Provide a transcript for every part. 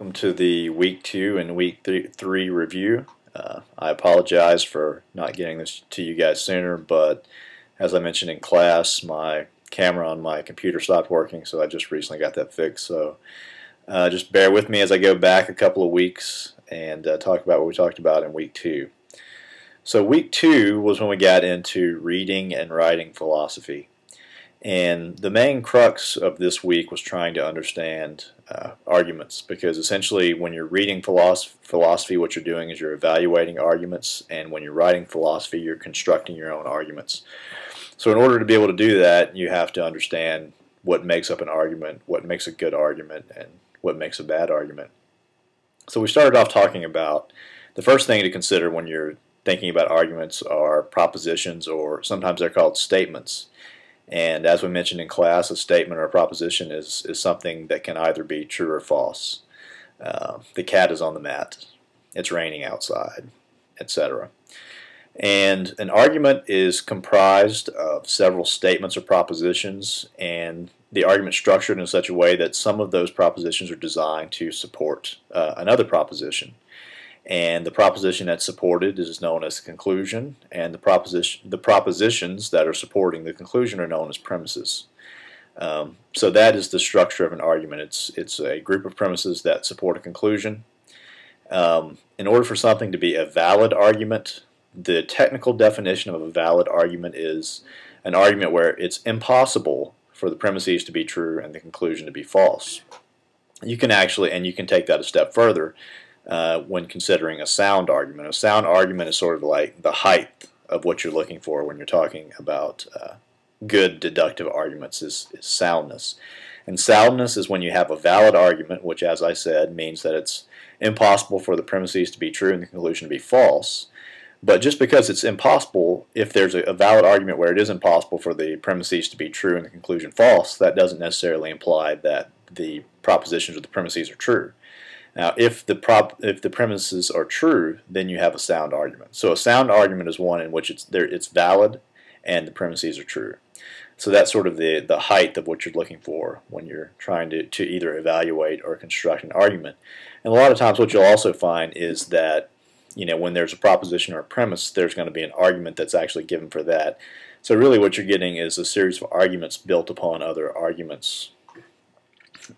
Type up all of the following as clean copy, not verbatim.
Welcome to the week 2 and week 3 review. I apologize for not getting this to you guys sooner, but as I mentioned in class, my camera on my computer stopped working, so I just recently got that fixed. So just bear with me as I go back a couple of weeks and talk about what we talked about in week 2. So week 2 was when we got into reading and writing philosophy. And the main crux of this week was trying to understand arguments, because essentially when you're reading philosophy, what you're doing is you're evaluating arguments, and when you're writing philosophy, you're constructing your own arguments. So in order to be able to do that, you have to understand what makes up an argument, what makes a good argument, and what makes a bad argument. So we started off talking about the first thing to consider when you're thinking about arguments are propositions, or sometimes they're called statements. And as we mentioned in class, a statement or a proposition is something that can either be true or false. The cat is on the mat, it's raining outside, etc. And an argument is comprised of several statements or propositions, and the argument structured in such a way that some of those propositions are designed to support another proposition. And the proposition that's supported is known as the conclusion, and the propositions that are supporting the conclusion are known as premises. So that is the structure of an argument. It's a group of premises that support a conclusion. In order for something to be a valid argument, the technical definition of a valid argument is an argument where it's impossible for the premises to be true and the conclusion to be false. You can take that a step further. When considering a sound argument. A sound argument is sort of like the height of what you're looking for when you're talking about good deductive arguments is soundness. And soundness is when you have a valid argument, which, as I said, means that it's impossible for the premises to be true and the conclusion to be false. But just because it's impossible, if there's a valid argument where it is impossible for the premises to be true and the conclusion false, that doesn't necessarily imply that the propositions or the premises are true. Now, if the premises are true, then you have a sound argument. So a sound argument is one in which it's valid and the premises are true. So that's sort of the height of what you're looking for when you're trying to either evaluate or construct an argument. And a lot of times what you'll also find is that, you know, when there's a proposition or a premise, there's going to be an argument that's actually given for that. So really what you're getting is a series of arguments built upon other arguments.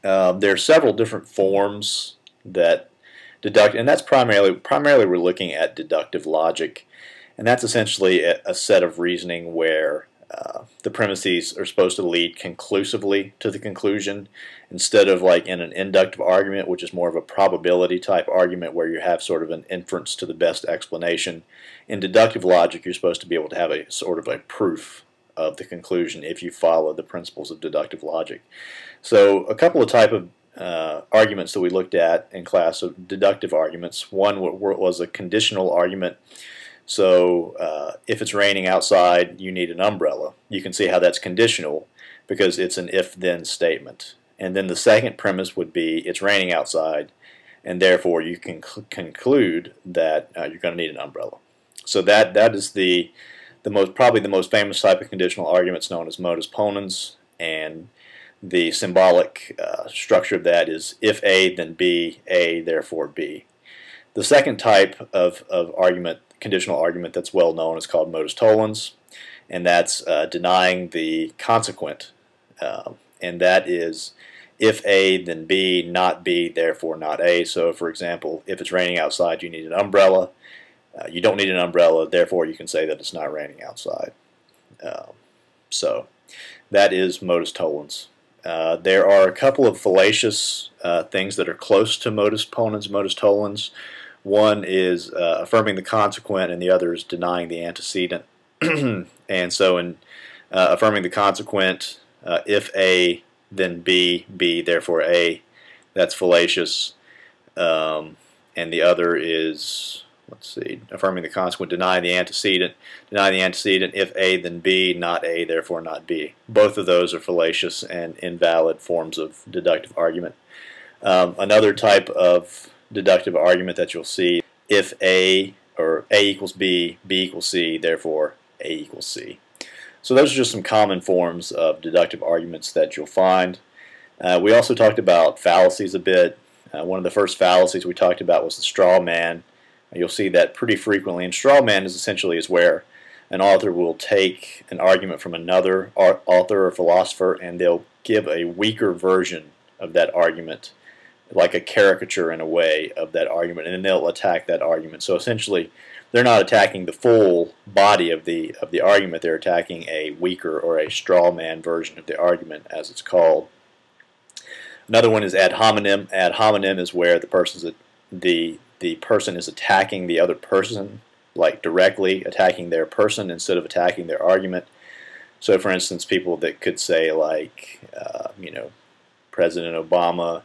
There are several different forms that deduct, and that's primarily we're looking at deductive logic, and that's essentially a set of reasoning where the premises are supposed to lead conclusively to the conclusion, instead of like in an inductive argument, which is more of a probability type argument where you have sort of an inference to the best explanation. In deductive logic, you're supposed to be able to have a sort of a proof of the conclusion if you follow the principles of deductive logic. So a couple of type of arguments that we looked at in class of deductive arguments. One was a conditional argument. So if it's raining outside, you need an umbrella. You can see how that's conditional because it's an if-then statement. And then the second premise would be it's raining outside, and therefore you can conclude that you're going to need an umbrella. So that is probably the most famous type of conditional arguments, known as modus ponens, and the symbolic structure of that is if A, then B, A, therefore B. The second type of argument, conditional argument that's well known, is called modus tollens, and that's denying the consequent. And that is if A, then B, not B, therefore not A. So for example, if it's raining outside, you need an umbrella. You don't need an umbrella, therefore you can say that it's not raining outside. So that is modus tollens. There are a couple of fallacious things that are close to modus ponens, modus tollens. One is affirming the consequent, and the other is denying the antecedent. And so in affirming the consequent, if A, then B, B, therefore A, that's fallacious. And the other is, let's see, affirming the consequent, denying the antecedent. Denying the antecedent, if A, then B, not A, therefore not B. Both of those are fallacious and invalid forms of deductive argument. Another type of deductive argument that you'll see, if A, or A equals B, B equals C, therefore A equals C. So those are just some common forms of deductive arguments that you'll find. We also talked about fallacies a bit. One of the first fallacies we talked about was the straw man. You'll see that pretty frequently. And straw man is essentially where an author will take an argument from another author or philosopher, and they'll give a weaker version of that argument, like a caricature in a way of that argument, and then they'll attack that argument. So essentially, they're not attacking the full body of the argument. They're attacking a weaker or a straw man version of the argument, as it's called. Another one is ad hominem. Ad hominem is where the person is attacking the other person, like directly attacking their person instead of attacking their argument. So, for instance, people that could say, like, President Obama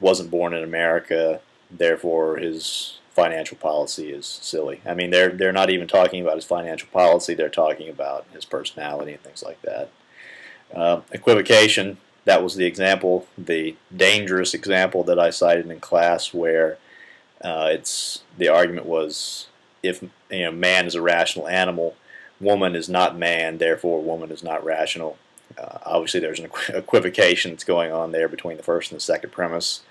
wasn't born in America, therefore his financial policy is silly. I mean, they're not even talking about his financial policy, they're talking about his personality and things like that. Equivocation, that was the example, the dangerous example that I cited in class, where the argument was, if man is a rational animal, woman is not man, therefore woman is not rational. Obviously there's an equivocation that's going on there between the first and the second premise.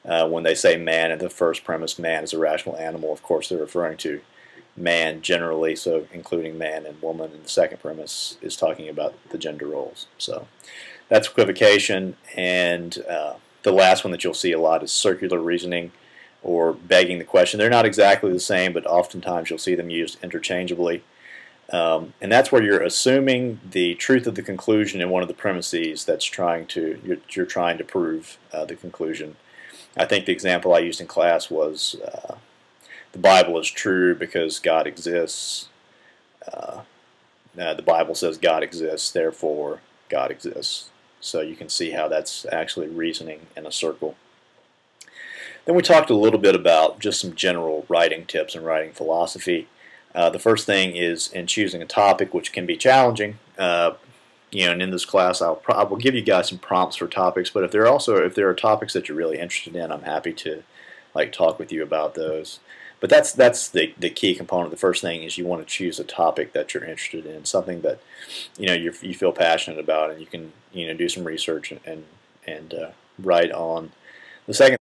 When they say man in the first premise, man is a rational animal, of course they're referring to man generally, so including man and woman. And the second premise is talking about the gender roles. So that's equivocation. And the last one that you'll see a lot is circular reasoning, or begging the question. They're not exactly the same, but oftentimes you'll see them used interchangeably. And that's where you're assuming the truth of the conclusion in one of the premises that's you're trying to prove the conclusion. I think the example I used in class was the Bible is true because God exists. The Bible says God exists, therefore God exists. So you can see how that's actually reasoning in a circle. Then we talked a little bit about just some general writing tips and writing philosophy. The first thing is in choosing a topic, which can be challenging. And in this class, I will give you guys some prompts for topics. But if there are topics that you're really interested in, I'm happy to talk with you about those. But that's the key component. The first thing is you want to choose a topic that you're interested in, something that you feel passionate about, and you can do some research and write on. The second